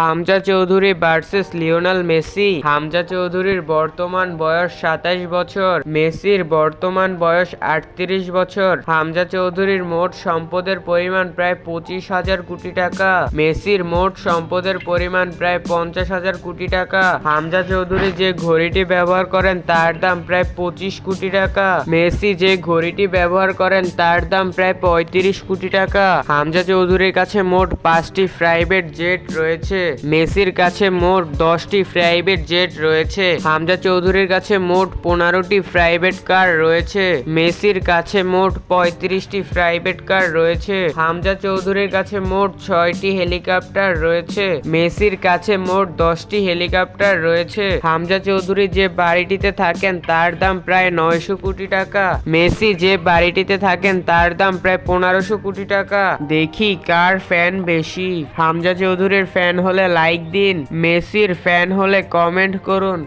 Hamza Chowdhury versus Lionel Messi. Hamza চৌধুরীর বর্তমান বয়স 27 বছর, মেসির বর্তমান বয়স 38 বছর। হামজা চৌধুরীর মোট সম্পদের পরিমাণ প্রায় 25,000 কোটি টাকা, মেসির মোট সম্পদের পরিমাণ প্রায় 50,000 কোটি টাকা। হামজা চৌধুরী যে ঘড়িটি ব্যবহার করেন তার দাম প্রায় 25 কোটি টাকা, মেসি যে ঘড়িটি ব্যবহার করেন তার দাম প্রায় 35 কোটি টাকা। হামজা চৌধুরীর কাছে মোট 5টি প্রাইভেট জেট রয়েছে, মেসির কাছে মোট 10টি প্রাইভেট জেট রয়েছে। হামজা চৌধুরীর কাছে মোট 15টি প্রাইভেট কার রয়েছে, মেসির কাছে মোট 35টি প্রাইভেট কার রয়েছে। হামজা চৌধুরীর কাছে মোট 6টি হেলিকপ্টার রয়েছে, মেসির কাছে মোট 10টি হেলিকপ্টার রয়েছে। হামজা চৌধুরী যে বাড়িটিতে থাকেন তার দাম প্রায় 900 কোটি টাকা, মেসি যে বাড়িটিতে থাকেন তার দাম প্রায় 1500 কোটি টাকা। দেখি কার ফ্যান বেশি। হামজা চৌধুরীর ফ্যান হলে লাইক দিন, মেসির ফ্যান হলে কমেন্ট করুন।